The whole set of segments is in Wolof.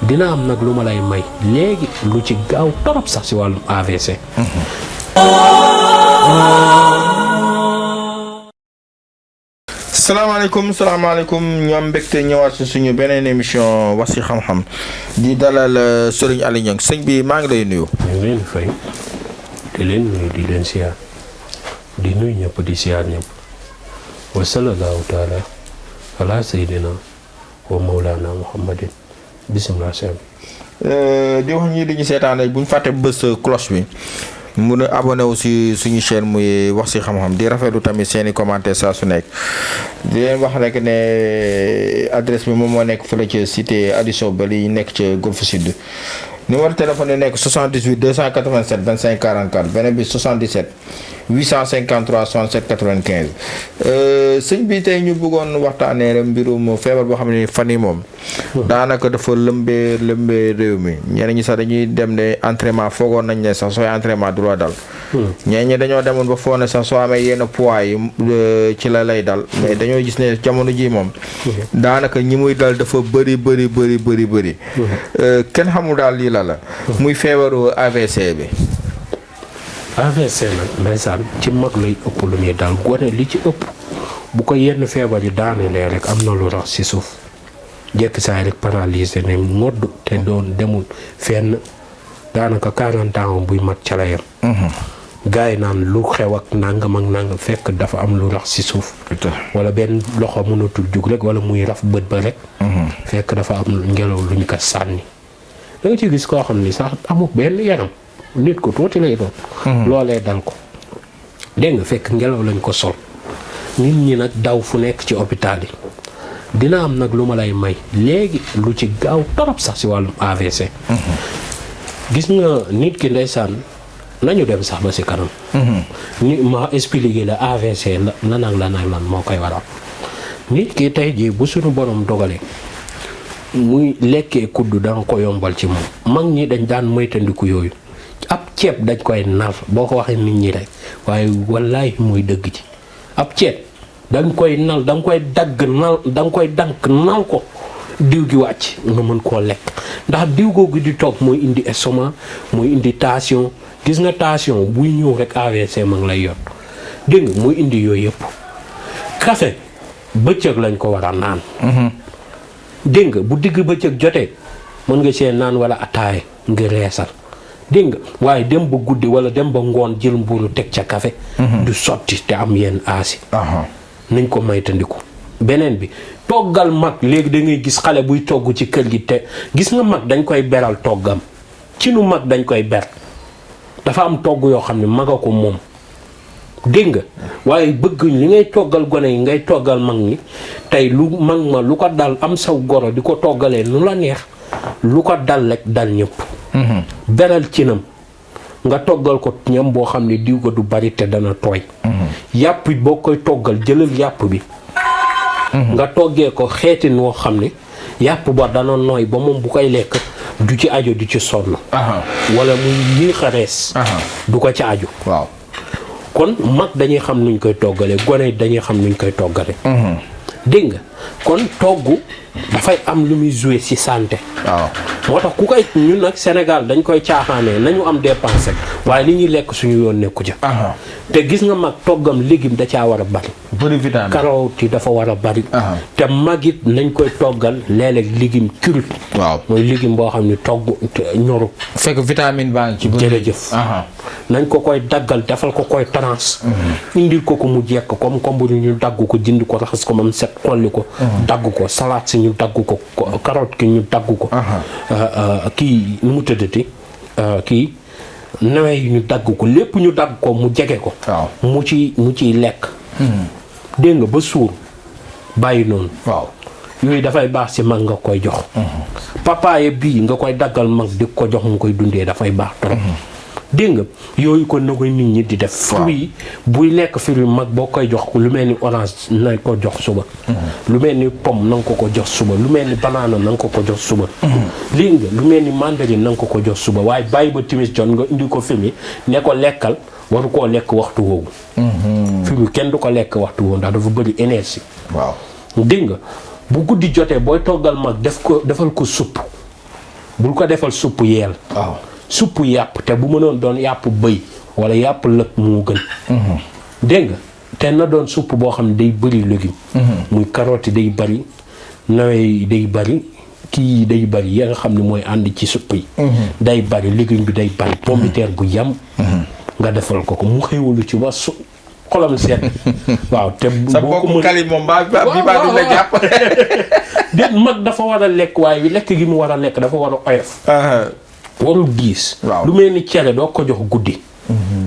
dina am nag lu ma lay may léegi lu ci gaaw torop sax si wàllum AVC. salaamaaleykum ñu am mbégte ñëwaat si suñu beneen émission wax si xam-xam di dalal Serigne Aly Niang sëñ bi maa ngi lay nuyu. ñu ngi leen di fay di leen nuyu di leen siyaar di nuyu ñëpp di siyaar ñëpp wa sallallahu taala ala sayyidina wa mawlana muhammadin bisimilah sëñ di wax ñii di ñu seetaan rek bu ñu fàtte bës cloche bi mun a abonné aussi suñu chaîne muy wax si xam-xam di rafetlu tamit seen i commentaire saa su nekk di leen wax rek ne adresse bi moom moo nekk fële ca cité Adi Sow ba li nekk ca Golf Sud numéro téléphone yi nekk 78 287 25 44 beneen bi 77 853 67 95 sëñ bi tey ñu bëggoon waxtaanee rek mbirum feebar boo xam ne fan yi moom daanaka dafa lëmbee réew mi ñeneen ñi sax dañuy dem ne entraînement foogoon nañ ne sax sooy entraînement du la dal ñeneen ñi dañoo demoon ba foog ne sax soo amee yenn poids yi ci la lay dal mais dañoo gis ne jamono ji moom daanaka ñi muy dal dafa bëri kenn xamul daal lii la muy feebaru AVC bi. AVC nag ndeysaan ci mag lay ëpp lu muy daal gone li ci ëpp bu ko yenn feebar yi daanelee rek am na lu rax ci suuf jekk saay rek paralysé ne ngodd te doon demul fenn daanaka 40 ans buy mat ca la yem. gars yi naan lu xew ak nangam fekk dafa am lu rax ci suuf. wala benn loxo mënatul jug rek wala muy raf bët ba rek. fekk dafa am ngelaw lu ñu ko sànni. da nga ci gis koo xam ni sax amul benn yaram nit ko tuuti lay doon. loolee dal ko dégg nga fekk ngelaw lañ ko sol nit ñi nag daw fu nekk ci hôpital yi dina am nag lu ma lay may léegi lu ci gaaw torop sax si wàllum AVC. gis nga nit ki ndeysaan nañu dem sax ba si kanam. ni ma expliqué la AVC lan ak lan moo koy waral nit ki tey jii bu suñu borom dogalee. muy lekkee kudd danga ko yombal ci moom mag ñi dañ daan moytandiku yooyu ab ceeb dañ koy nar boo ko waxee nit ñi rek waaye wallaay muy dëgg ci ab ceeb dañ koy nal danga koy dagg nal danga koy dank nal ko diw gi wàcc nga mën koo lekk ndax diw googu di toog mooy indi estomac mooy indi tension gis nga tension buy ñëw rek AVC ma ngi lay yor dégg nga muy indi yooyu yëpp café bëccëg lañ ko war a naan. dégg nga bu digg bëccëg jotee mën nga see naan wala ataaye nga reesal dégg nga waaye dem ba guddi wala dem ba ngoon jël mburu teg ca café du sotti te am yenn aasi nañ ko maytandiku beneen bi toggal mag léegi da ngay gis xale buy togg ci kër gi te gis nga mag dañ koy beral toggam ci nu mag dañ koy ber dafa am togg yoo xam ne maga ko moom dégg nga waaye bëgg li ngay toggal gone yi ngay toggal mag ñi tey lu mag ma lu ko dal am saw goro di ko toggalee nu la neex lu ko dal rek dal ñëpp. beral cinam nga toggal ko ñam boo xam ne diw ko du bari te dana tooy. yàpp bi boo koy toggal jëlal yàpp bi. nga toggee ko xeeti noo xam ne yàpp ba dana nooy ba moom bu koy lekk du ci aju du ci sonn. wala muy yéex a rees. du ko ci aju. waaw. kon mag dañuy xam nuñ koy toggalee gone dañuy xam nuñ koy toggalee. dégg nga kon togg dafay am lu muy jouer ci santé. waaw moo tax ku koy ñun nag Sénégal dañ koy caaxaanee nañu am dépense waaye li ñuy lekk suñu yoon nekku ca. te gis nga mag toggam légume da caa war a bari. bëri vitamine carotte yi dafa war a bari. te mag it nañ koy toggal léeg-léeg légume cru. waaw mooy légume boo xam ne togg ñoru. fekk vitamine baa ngi ci bëri. jërëjëf. nañ ko koy daggal defal ko koy tranche. indil ko mu jekk comme bu ñu dagg ko jënd ko raxas ko moom set xolli ko. dagg ko salade si ñu dagg ko carotte ki ñu dagg ko. kii nu mu tëddati kii nawe yi ñu dagg ko lépp ñu dagg ko mu jege ko. mu ciy lekk. dégg nga ba suur bàyyi noonu. waaw yooyu dafay baax ci mag nga koy jox. papaye bii nga koy daggal mag di ko jox mu koy dundee dafay baax trop. dégg nga yooyu kon na koy nit ñi di def. fruit yi buy lekk fruit mag boo koy jox lu mel ni orange na ko jox suba. lu mel ni pomme na nga ko jox suba lu mel ni banana na nga ko jox suba. lii nga lu mel ni mandarine na nga ko jox suba waaye bàyyi ba timis jot nga indi ko fruit ne ko lekkal waru koo lekk waxtu woowu. fruit kenn du ko lekk waxtu woowu ndax dafa bëri énergie. waaw dégg nga bu guddi jotee booy toggal mag defal ko supp bul ko defal supp yeel. waaw supp yàpp te bu mënoon doon yàpp bëy wala yàpp lëg moo gën. dégg nga te na doon supp boo xam ne day bëri légume. muy carotte day bëri nawe yi day bëri kii yi day bëri ya nga xam ne mooy ànd ci supp yi. day bëri légume bi day bëri pomme de terre bu yam. nga defal ko mu xéwalu ci ba xolam seet. waaw te sa bokku kali moom bi baa du la jàpp. déet mag dafa war a lekk waaye lekk gi mu war a lekk dafa war a oyof. warul diis. lu mel ni cere doo ko jox guddi.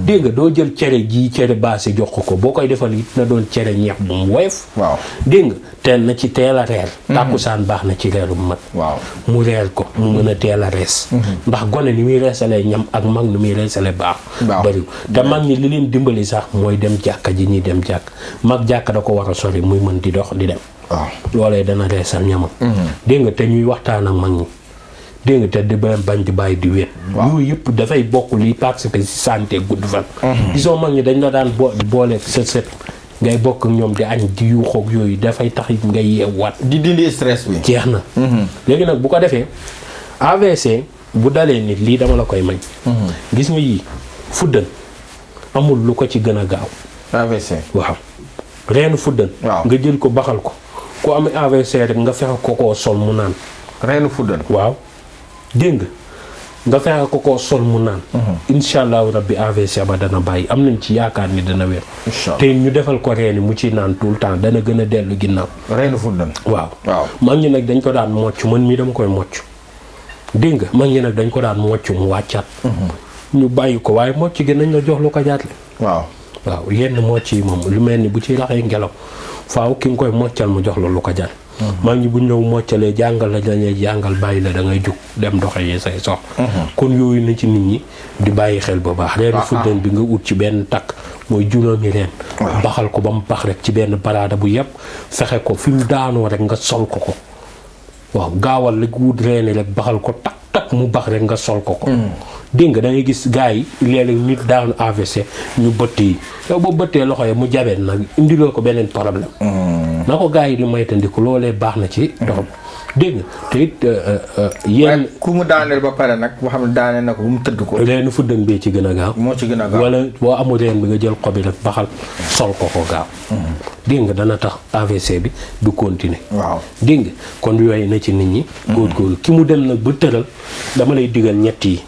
dégg nga doo jël cere ji cere baase jox ko boo koy defal it na doon cere ñeex bu mu woyof. waaw dégg nga teel na ci teel a reer. tàkkusaan baax na ci reeru mag. waaw mu reer ko mu mën a teel a rees. ndax gone ni muy reesalee ñam ak mag ni muy reesalee baax. bëri te mag ñi li leen dimbali sax mooy dem jàkka ji ñuy dem jàkk mag jàkka da ko war a sori muy mën di dox di dem. waaw loolee dana reesal ñamam. dégg nga te ñuy waxtaan ak mag ñi. dégg nga te di bañ di bàyyi di wéet. yooyu yëpp dafay bokk li participer ci santé gudd fan. disons mag ñi dañ la daan boole sët ngay bokk ak ñoom di añ di yuuxoog yooyu dafay tax ngay yeewaat. di dindi stress bi. jeex na. léegi nag bu ko defee AVC bu dalee nit lii dama la koy mañ. gis nga yii fuddan amul lu ko ci gën a gaaw. AVC waaw reenu fuddan. nga jël ko baxal ko ku am AVC rek nga fexe ko koo sol mu naan. reenu fuddan waaw. dégg nga fexe ko koo sol mu naan. incha allahu rabbi AVC ba dana bàyyi am nañ ci yaakaar ni dana wér. te ñu defal ko reeni mu ci naan tout le temps dana gën a dellu ginnaaw. reenu fuddan. waaw mag ñi nag dañ ko daan mocc man mii dama koy mocc. dégg nga mag ñi nag dañ ko daan mocc mu wàccaat. ñu bàyyi ko waaye mocc gi nañ la jox lu ko jaatle. waaw yenn mocc yi moom lu mel ni bu ci raxee ngelaw faaw ki nga koy moccal mu jox la lu ko jaat. maa ngi bu ñëw moccalee jàngal la dañuy jàngal bàyyi la da ngay jug dem doxe yi say sox kon yooyu na ci nit ñi di bàyyi xel bu baax reenu fuddan bi nga ut ci benn takk mooy juróomi reen baxal ko ba mu bax rek ci benn baraada bu yëpp fexe ko fi mu daanoo rek nga sol ko waaw gaawal rek wut reeni rek baxal ko tak mu bax rek nga sol ko dégg nga da ngay gis gars yi léeg-léeg nit daanu AVC ñu bëtt yi yow boo bëttee loxo yi mu jabeen nag indiloo ko beneen problème na ko gars yi di moytandiku loolee baax na ci doxam dégg nga te it yéen ku mu daaneel ba pare nag boo xam ne daaneel na ko bu mu tëdd ko reenu fuddan bee ci gën a gaaw moo ci gën a gaaw wala boo amul reen bi nga jël xobi rek baxal sol ko gaaw dégg nga dana tax AVC bi du continuer waaw dégg nga kon yooyu na ci nit ñi góorgóorlu ki mu dem nag ba tëral dama lay digal ñett yi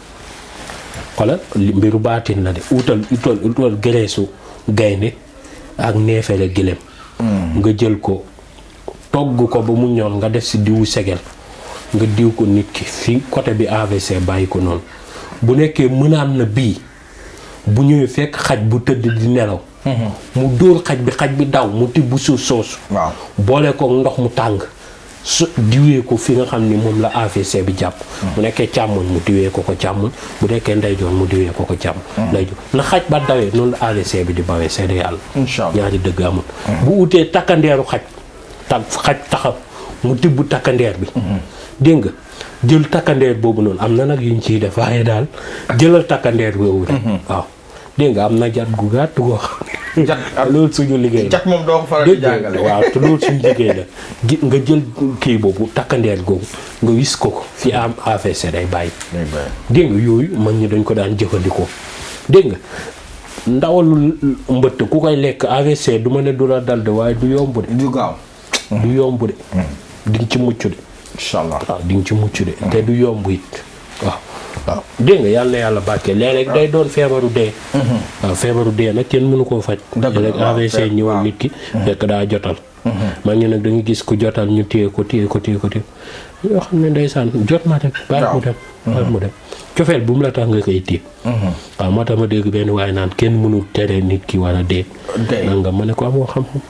wala mbiru baatin la de utal gereesu gaynde ak neefere gëléem nga jël ko togg ko ba mu ñor nga def si diwu segel nga diw ko nit ki fi côté bi AVC bàyyi ko noonu bu nekkee mënaan na bii bu ñëwee fekk xaj bu tëdd di nelaw mu dóor xaj bi daw mu tibb suuf soosu boole ko ndox mu tàng su diwee ko fi nga xam ni moom la AVC bi jàpp bu nekkee càmmoñ mu diwee ko càmmoñ bu nekkee ndeyjoor mu diwee ko càmmoñ ndeyjoor na xaj ba dawee noonu la AVC bi di bawee seede yàlla ñaari dëgg amul bu utee takkandeeru xaj taxaw mu tibb takkandeer bi dégg nga jël takkandeer boobu noonu am na nag yuñ ciy def waaye daal jëlal takkandeer boobu rek waaw dégg nga am na jat gu gàtt goo xam ne loolu suñu liggéey la jat moom doo ko faral di jàngale waaw te loolu suñu liggéey la nga jël kii boobu takkandeer googu nga wis ko fi am AVC day bàyyi dégg nga yooyu mag ñi dañ ko daan jëfandikoo dégg nga ndawalu mbëtt ku koy lekk AVC du ma ne du la dal de waaye du yomb de du gaaw du yomb de di nga ci mucc de incha allah waaw di nga ci mucc de te du yomb it waaw dégg nga yàlla na yàlla bàkkee léeg-léeg day doon feebaru dee waaw feebaru dee nag kenn mënu koo faj léeg AVC ñëwal nit ki fekk daa jotal maa ngi nag dañu gis ku jotal ñu téye ko yoo xam ne ndeysaan jot ma rek bàyyi mu dem cofeel bu mu la tax nga koy téye waaw moo tax ma dégg benn waaye naan kenn mënul tere nit ki war a dee nanga ma ne ko amoo xam-xam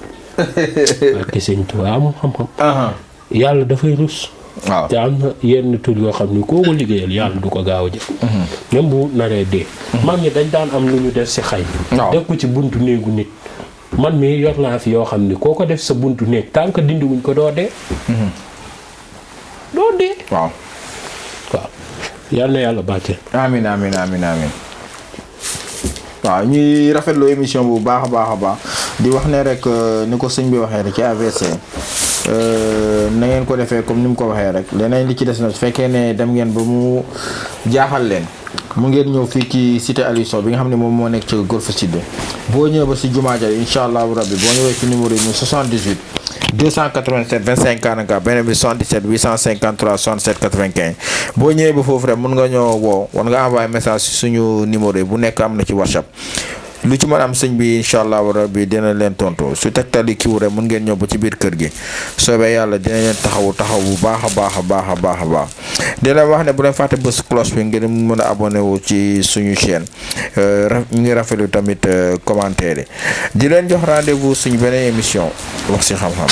ak sëñ Tuubaa amoo xam-xam yàlla dafay rus te am na yenn tur yoo xam ni koo ko liggéeyal yàlla du ko gaaw a jëf même bu naree dee mag ñi dañ daan am lu ñu def si xay def ko ci buntu néegu nit man mii yor naa fi yoo xam ni koo ko def sa buntu néeg tant que dindiwuñ ko doo dee waaw yal na yàlla bàcce amiin waaw ñuy rafetlu émission bu baax a baax di wax ne rek ni ko sëñ bi waxee rek ci AVC na ngeen ko defee comme ni mu ko waxee rek leneen li ci des na su fekkee ne dem ngeen ba mu jaaxal leen mu ngeen ñëw fii ci cité Aliou Sow bi nga xam ne moom moo nekk ci Golf Sud boo ñëwee ba si jumaa ja incha allahu rabbi boo ñëwee ci numéro yi mu 78 287 25 44 beneen bi 77 853 67 95 boo ñëwee ba foofu rek mun nga ñoo woo war nga envoyé message si suñu numéro yi bu nekk am na ci WhatsApp lu ci mën am sëñ bi incha allahu rabbi dina leen tontu su tegtali kiw rek mun ngeen ñëw ba ci biir kër gi soobee yàlla dina leen taxaw bu baax a baax di leen wax ne bu leen fàtte bës cloche bi ngeen mën a abonné wu ci suñu chaîne ñu ngi rafetlu tamit commentaire yi di leen jox rendez-vous suñu beneen émission wax ci xam-xam.